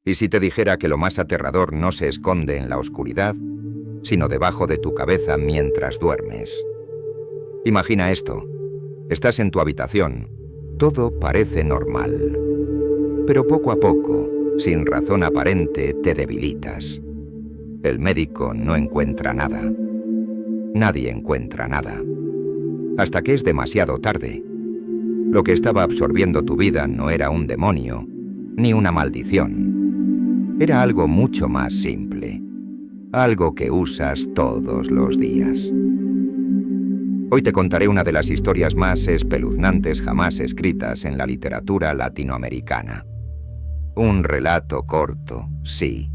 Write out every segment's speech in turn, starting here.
¿Y si te dijera que lo más aterrador no se esconde en la oscuridad, sino debajo de tu cabeza mientras duermes? Imagina esto. Estás en tu habitación. Todo parece normal. Pero poco a poco, sin razón aparente, te debilitas. El médico no encuentra nada. Nadie encuentra nada. Hasta que es demasiado tarde. Lo que estaba absorbiendo tu vida no era un demonio, ni una maldición. Era algo mucho más simple. Algo que usas todos los días. Hoy te contaré una de las historias más espeluznantes jamás escritas en la literatura latinoamericana. Un relato corto, sí,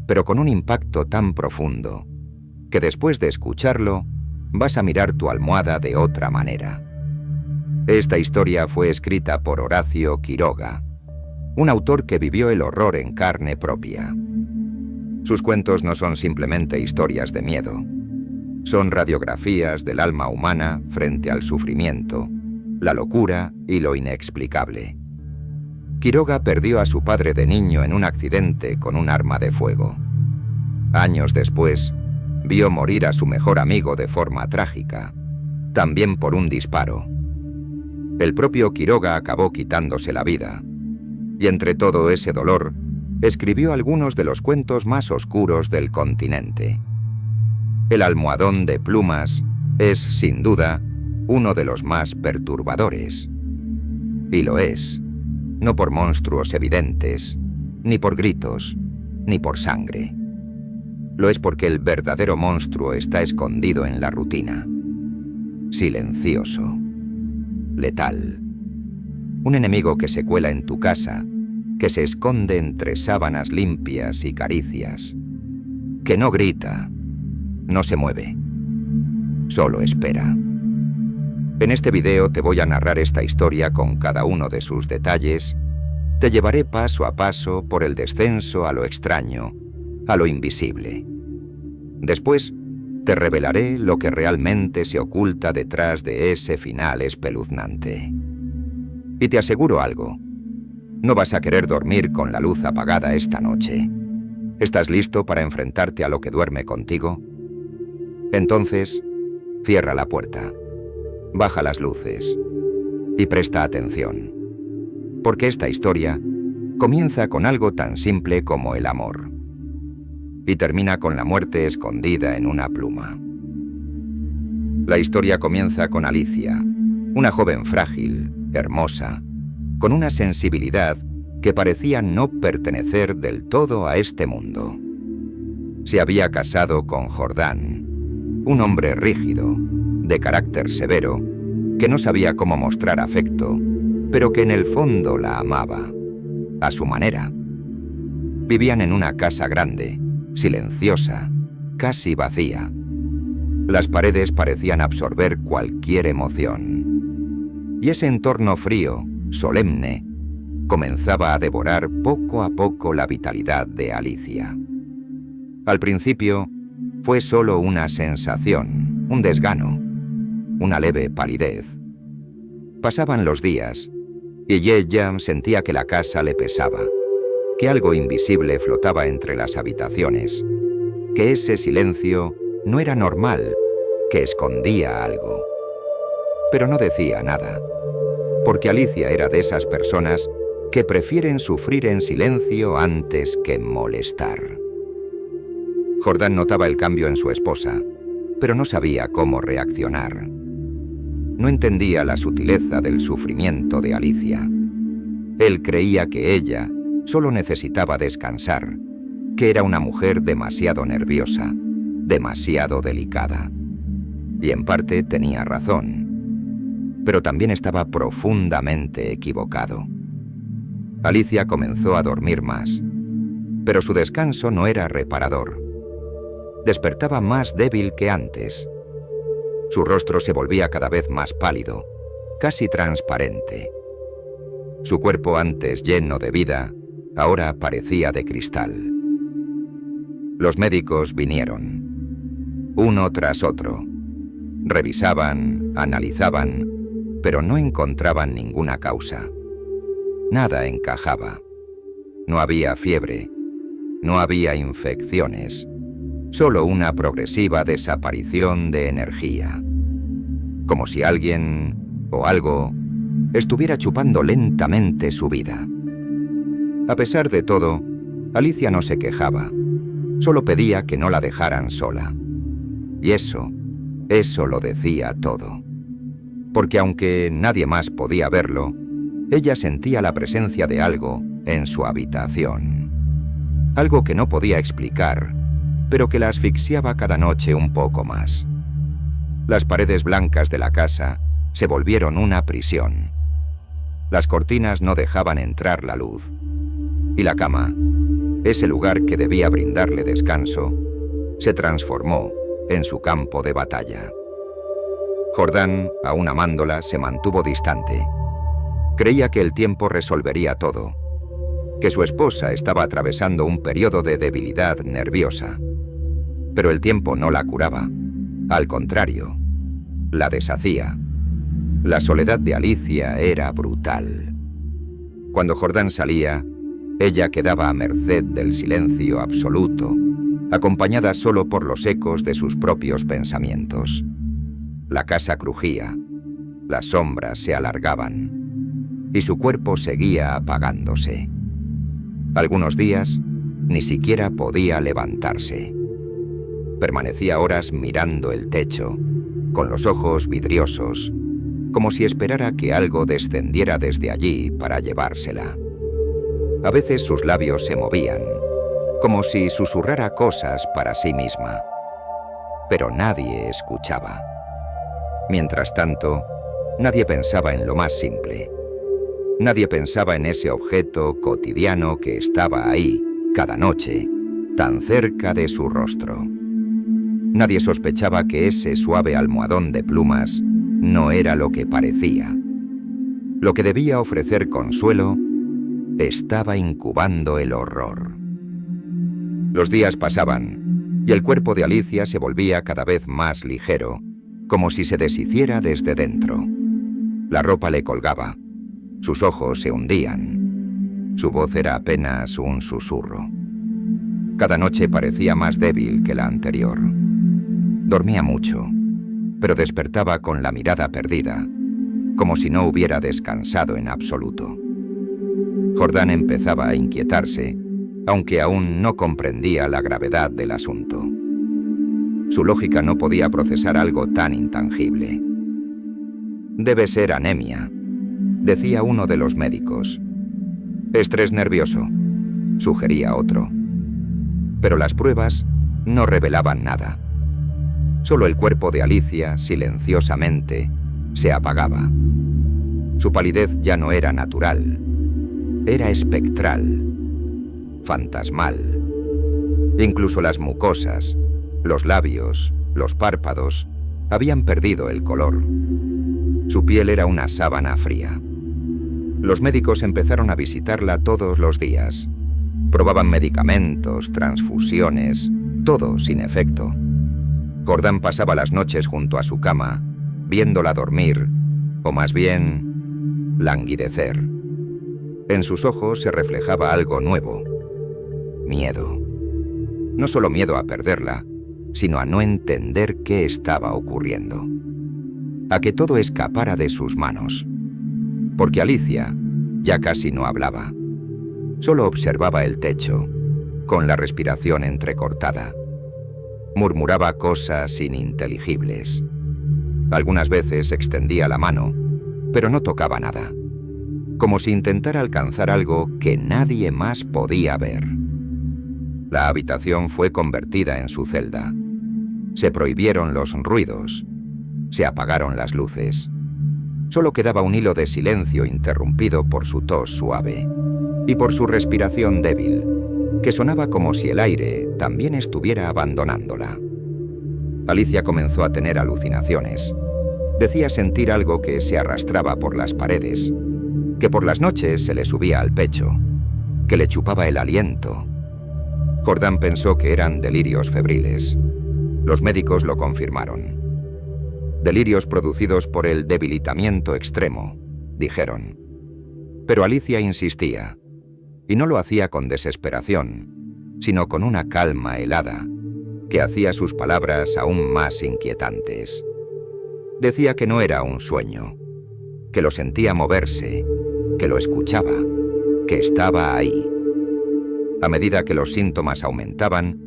pero con un impacto tan profundo que después de escucharlo vas a mirar tu almohada de otra manera. Esta historia fue escrita por Horacio Quiroga, un autor que vivió el horror en carne propia. Sus cuentos no son simplemente historias de miedo. Son radiografías del alma humana frente al sufrimiento, la locura y lo inexplicable. Quiroga perdió a su padre de niño en un accidente con un arma de fuego. Años después, vio morir a su mejor amigo de forma trágica, también por un disparo. El propio Quiroga acabó quitándose la vida, y entre todo ese dolor, escribió algunos de los cuentos más oscuros del continente. El almohadón de plumas es, sin duda, uno de los más perturbadores. Y lo es, no por monstruos evidentes, ni por gritos, ni por sangre. Lo es porque el verdadero monstruo está escondido en la rutina. Silencioso. Letal. Un enemigo que se cuela en tu casa, que se esconde entre sábanas limpias y caricias, que no grita, no se mueve, solo espera. En este video te voy a narrar esta historia con cada uno de sus detalles. Te llevaré paso a paso por el descenso a lo extraño, a lo invisible. Después, te revelaré lo que realmente se oculta detrás de ese final espeluznante. Y te aseguro algo. No vas a querer dormir con la luz apagada esta noche. ¿Estás listo para enfrentarte a lo que duerme contigo? Entonces, cierra la puerta, baja las luces y presta atención. Porque esta historia comienza con algo tan simple como el amor. Y termina con la muerte escondida en una pluma. La historia comienza con Alicia, una joven frágil, hermosa, con una sensibilidad que parecía no pertenecer del todo a este mundo. Se había casado con Jordán, un hombre rígido, de carácter severo, que no sabía cómo mostrar afecto, pero que en el fondo la amaba, a su manera. Vivían en una casa grande, silenciosa, casi vacía. Las paredes parecían absorber cualquier emoción. Y ese entorno frío, solemne, comenzaba a devorar poco a poco la vitalidad de Alicia. Al principio, fue solo una sensación, un desgano, una leve palidez. Pasaban los días, y ella sentía que la casa le pesaba, que algo invisible flotaba entre las habitaciones, que ese silencio no era normal, que escondía algo. Pero no decía nada, porque Alicia era de esas personas que prefieren sufrir en silencio antes que molestar. Jordán notaba el cambio en su esposa, pero no sabía cómo reaccionar. No entendía la sutileza del sufrimiento de Alicia. Él creía que ella solo necesitaba descansar, que era una mujer demasiado nerviosa, demasiado delicada. Y en parte tenía razón, pero también estaba profundamente equivocado. Alicia comenzó a dormir más, pero su descanso no era reparador. Despertaba más débil que antes. Su rostro se volvía cada vez más pálido, casi transparente. Su cuerpo, antes lleno de vida, ahora parecía de cristal. Los médicos vinieron, uno tras otro. Revisaban, analizaban, pero no encontraban ninguna causa. Nada encajaba. No había fiebre, no había infecciones, solo una progresiva desaparición de energía. Como si alguien o algo estuviera chupando lentamente su vida. A pesar de todo, Alicia no se quejaba, solo pedía que no la dejaran sola. Y eso lo decía todo. Porque aunque nadie más podía verlo, ella sentía la presencia de algo en su habitación. Algo que no podía explicar, pero que la asfixiaba cada noche un poco más. Las paredes blancas de la casa se volvieron una prisión. Las cortinas no dejaban entrar la luz. Y la cama, ese lugar que debía brindarle descanso, se transformó en su campo de batalla. Jordán, aún amándola, se mantuvo distante. Creía que el tiempo resolvería todo, que su esposa estaba atravesando un periodo de debilidad nerviosa. Pero el tiempo no la curaba. Al contrario, la deshacía. La soledad de Alicia era brutal. Cuando Jordán salía, ella quedaba a merced del silencio absoluto, acompañada solo por los ecos de sus propios pensamientos. La casa crujía, las sombras se alargaban, y su cuerpo seguía apagándose. Algunos días ni siquiera podía levantarse. Permanecía horas mirando el techo, con los ojos vidriosos, como si esperara que algo descendiera desde allí para llevársela. A veces sus labios se movían, como si susurrara cosas para sí misma. Pero nadie escuchaba. Mientras tanto, nadie pensaba en lo más simple. Nadie pensaba en ese objeto cotidiano que estaba ahí, cada noche, tan cerca de su rostro. Nadie sospechaba que ese suave almohadón de plumas no era lo que parecía. Lo que debía ofrecer consuelo estaba incubando el horror. Los días pasaban y el cuerpo de Alicia se volvía cada vez más ligero, como si se deshiciera desde dentro. La ropa le colgaba, sus ojos se hundían, su voz era apenas un susurro. Cada noche parecía más débil que la anterior. Dormía mucho, pero despertaba con la mirada perdida, como si no hubiera descansado en absoluto. Jordán empezaba a inquietarse, aunque aún no comprendía la gravedad del asunto. Su lógica no podía procesar algo tan intangible. Debe ser anemia, decía uno de los médicos. Estrés nervioso, sugería otro. Pero las pruebas no revelaban nada. Solo el cuerpo de Alicia, silenciosamente, se apagaba. Su palidez ya no era natural. Era espectral, fantasmal. Incluso las mucosas, los labios, los párpados, habían perdido el color. Su piel era una sábana fría. Los médicos empezaron a visitarla todos los días. Probaban medicamentos, transfusiones, todo sin efecto. Jordán pasaba las noches junto a su cama, viéndola dormir, o más bien, languidecer. En sus ojos se reflejaba algo nuevo. Miedo. No solo miedo a perderla, sino a no entender qué estaba ocurriendo. A que todo escapara de sus manos. Porque Alicia ya casi no hablaba. Solo observaba el techo, con la respiración entrecortada. Murmuraba cosas ininteligibles. Algunas veces extendía la mano, pero no tocaba nada. Como si intentara alcanzar algo que nadie más podía ver. La habitación fue convertida en su celda. Se prohibieron los ruidos. Se apagaron las luces. Solo quedaba un hilo de silencio interrumpido por su tos suave y por su respiración débil, que sonaba como si el aire también estuviera abandonándola. Alicia comenzó a tener alucinaciones. Decía sentir algo que se arrastraba por las paredes, que por las noches se le subía al pecho, que le chupaba el aliento. Jordán pensó que eran delirios febriles. Los médicos lo confirmaron. Delirios producidos por el debilitamiento extremo, dijeron. Pero Alicia insistía. Y no lo hacía con desesperación, sino con una calma helada, que hacía sus palabras aún más inquietantes. Decía que no era un sueño, que lo sentía moverse, que lo escuchaba, que estaba ahí. A medida que los síntomas aumentaban,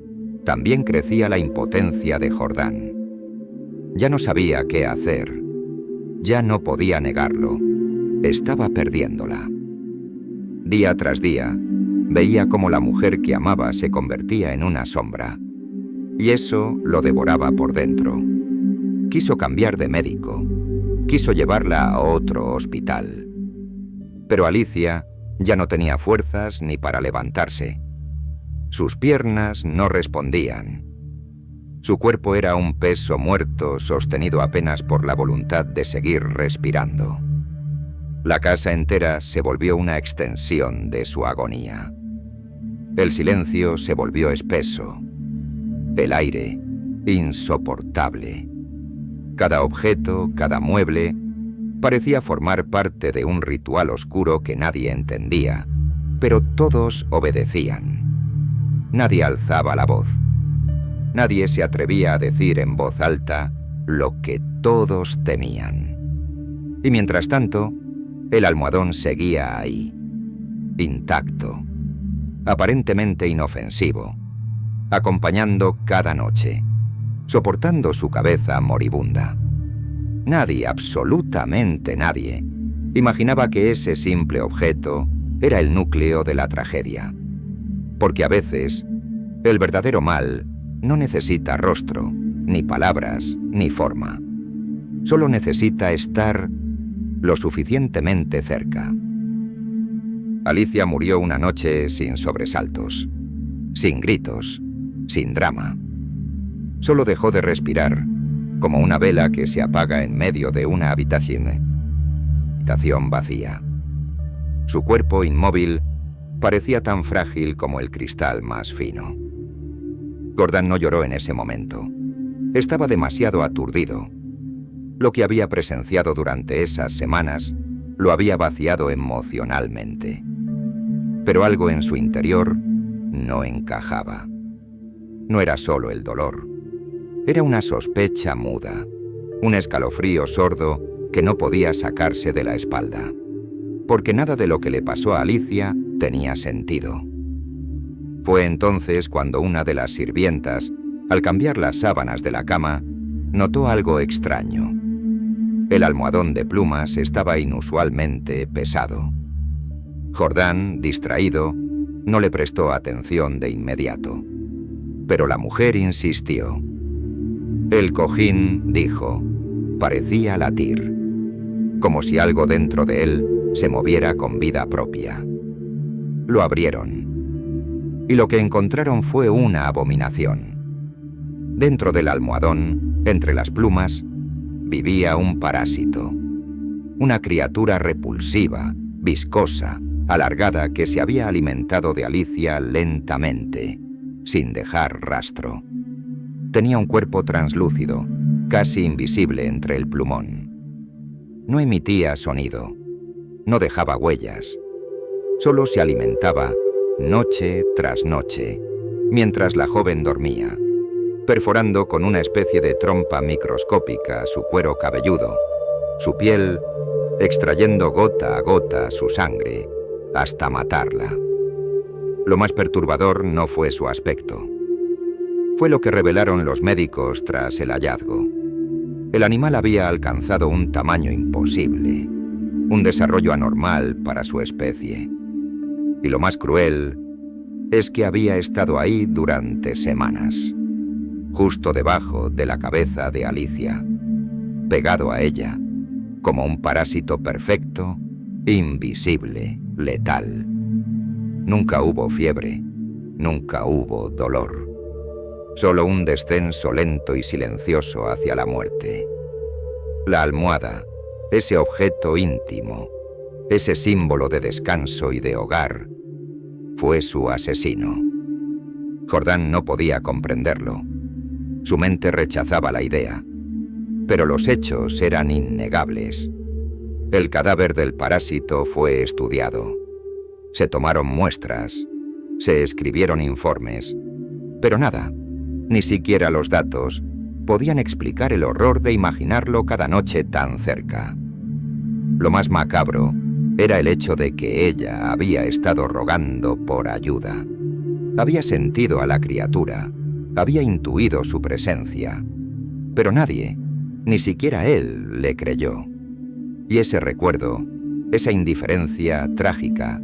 también crecía la impotencia de Jordán. Ya no sabía qué hacer. Ya no podía negarlo. Estaba perdiéndola. Día tras día, veía cómo la mujer que amaba se convertía en una sombra. Y eso lo devoraba por dentro. Quiso cambiar de médico. Quiso llevarla a otro hospital. Pero Alicia ya no tenía fuerzas ni para levantarse. Sus piernas no respondían. Su cuerpo era un peso muerto sostenido apenas por la voluntad de seguir respirando. La casa entera se volvió una extensión de su agonía. El silencio se volvió espeso. El aire, insoportable. Cada objeto, cada mueble, parecía formar parte de un ritual oscuro que nadie entendía, pero todos obedecían. Nadie alzaba la voz. Nadie se atrevía a decir en voz alta lo que todos temían. Y mientras tanto, el almohadón seguía ahí, intacto, aparentemente inofensivo, acompañando cada noche, soportando su cabeza moribunda. Nadie, absolutamente nadie, imaginaba que ese simple objeto era el núcleo de la tragedia. Porque a veces, el verdadero mal no necesita rostro, ni palabras, ni forma. Solo necesita estar lo suficientemente cerca. Alicia murió una noche sin sobresaltos, sin gritos, sin drama. Solo dejó de respirar, como una vela que se apaga en medio de una habitación vacía. Su cuerpo inmóvil parecía tan frágil como el cristal más fino. Jordán no lloró en ese momento. Estaba demasiado aturdido. Lo que había presenciado durante esas semanas lo había vaciado emocionalmente. Pero algo en su interior no encajaba. No era solo el dolor. Era una sospecha muda, un escalofrío sordo que no podía sacarse de la espalda. Porque nada de lo que le pasó a Alicia tenía sentido. Fue entonces cuando una de las sirvientas, al cambiar las sábanas de la cama, notó algo extraño. El almohadón de plumas estaba inusualmente pesado. Jordán, distraído, no le prestó atención de inmediato. Pero la mujer insistió. El cojín, dijo, parecía latir, como si algo dentro de él se moviera con vida propia. Lo abrieron, y lo que encontraron fue una abominación. Dentro del almohadón, entre las plumas, vivía un parásito, una criatura repulsiva, viscosa, alargada que se había alimentado de Alicia lentamente, sin dejar rastro. Tenía un cuerpo translúcido, casi invisible entre el plumón. No emitía sonido, no dejaba huellas, solo se alimentaba noche tras noche, mientras la joven dormía, perforando con una especie de trompa microscópica su cuero cabelludo, su piel, extrayendo gota a gota su sangre, hasta matarla. Lo más perturbador no fue su aspecto. Fue lo que revelaron los médicos tras el hallazgo. El animal había alcanzado un tamaño imposible, un desarrollo anormal para su especie. Y lo más cruel es que había estado ahí durante semanas, justo debajo de la cabeza de Alicia, pegado a ella, como un parásito perfecto, invisible, letal. Nunca hubo fiebre, nunca hubo dolor. Solo un descenso lento y silencioso hacia la muerte. La almohada, ese objeto íntimo, ese símbolo de descanso y de hogar, fue su asesino. Jordán no podía comprenderlo. Su mente rechazaba la idea. Pero los hechos eran innegables. El cadáver del parásito fue estudiado. Se tomaron muestras, se escribieron informes, pero nada, ni siquiera los datos, podían explicar el horror de imaginarlo cada noche tan cerca. Lo más macabro era el hecho de que ella había estado rogando por ayuda. Había sentido a la criatura, había intuido su presencia, pero nadie, ni siquiera él, le creyó. Y ese recuerdo, esa indiferencia trágica,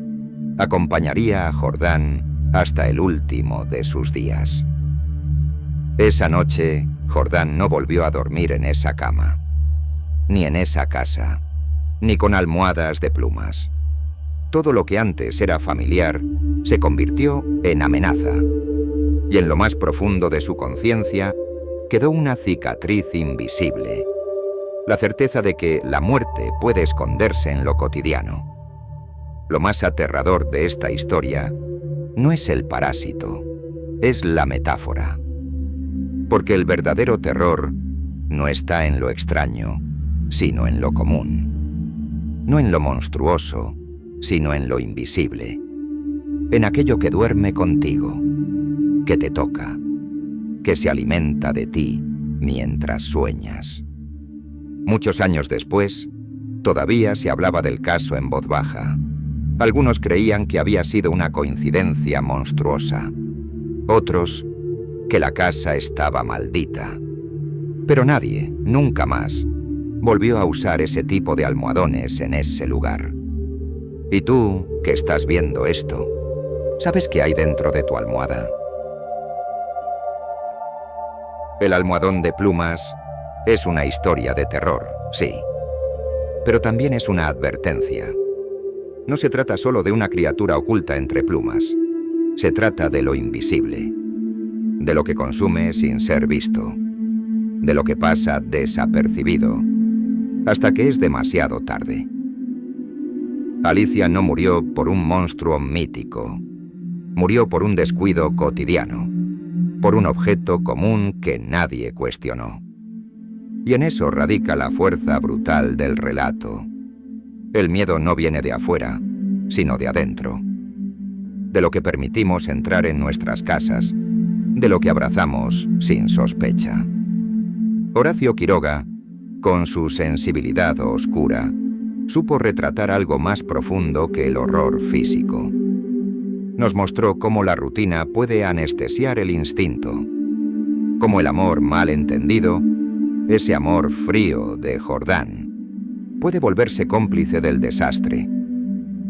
acompañaría a Jordán hasta el último de sus días. Esa noche, Jordán no volvió a dormir en esa cama, ni en esa casa, ni con almohadas de plumas. Todo lo que antes era familiar se convirtió en amenaza, y en lo más profundo de su conciencia quedó una cicatriz invisible, la certeza de que la muerte puede esconderse en lo cotidiano. Lo más aterrador de esta historia no es el parásito, es la metáfora. Porque el verdadero terror no está en lo extraño, sino en lo común. No en lo monstruoso, sino en lo invisible. En aquello que duerme contigo, que te toca, que se alimenta de ti mientras sueñas. Muchos años después, todavía se hablaba del caso en voz baja. Algunos creían que había sido una coincidencia monstruosa. Otros, que la casa estaba maldita. Pero nadie, nunca más, volvió a usar ese tipo de almohadones en ese lugar. Y tú, que estás viendo esto, ¿sabes qué hay dentro de tu almohada? El almohadón de plumas es una historia de terror, sí, pero también es una advertencia. No se trata solo de una criatura oculta entre plumas, se trata de lo invisible, de lo que consume sin ser visto, de lo que pasa desapercibido, hasta que es demasiado tarde. Alicia no murió por un monstruo mítico, murió por un descuido cotidiano, por un objeto común que nadie cuestionó. Y en eso radica la fuerza brutal del relato. El miedo no viene de afuera, sino de adentro, de lo que permitimos entrar en nuestras casas, de lo que abrazamos sin sospecha. Horacio Quiroga, con su sensibilidad oscura, supo retratar algo más profundo que el horror físico. Nos mostró cómo la rutina puede anestesiar el instinto, cómo el amor mal entendido, ese amor frío de Jordán, puede volverse cómplice del desastre,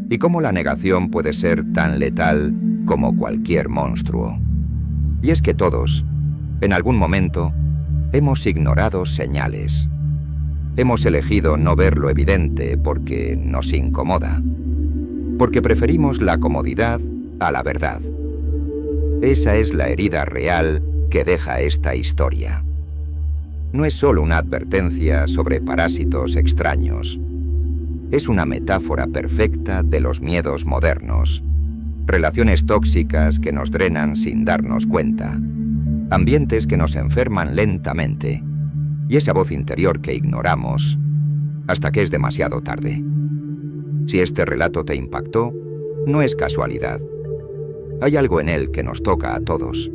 y cómo la negación puede ser tan letal como cualquier monstruo. Y es que todos, en algún momento, hemos ignorado señales. Hemos elegido no ver lo evidente porque nos incomoda, porque preferimos la comodidad a la verdad. Esa es la herida real que deja esta historia. No es solo una advertencia sobre parásitos extraños. Es una metáfora perfecta de los miedos modernos. Relaciones tóxicas que nos drenan sin darnos cuenta. Ambientes que nos enferman lentamente. Y esa voz interior que ignoramos hasta que es demasiado tarde. Si este relato te impactó, no es casualidad. Hay algo en él que nos toca a todos.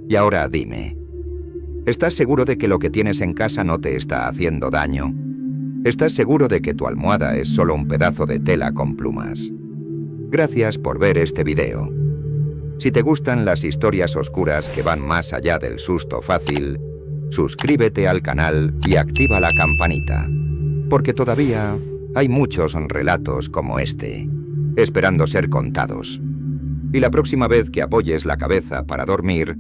Y ahora dime, ¿estás seguro de que lo que tienes en casa no te está haciendo daño? ¿Estás seguro de que tu almohada es solo un pedazo de tela con plumas? Gracias por ver este video. Si te gustan las historias oscuras que van más allá del susto fácil, suscríbete al canal y activa la campanita, porque todavía hay muchos relatos como este, esperando ser contados. Y la próxima vez que apoyes la cabeza para dormir,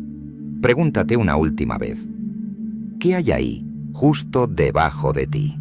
pregúntate una última vez, ¿qué hay ahí, justo debajo de ti?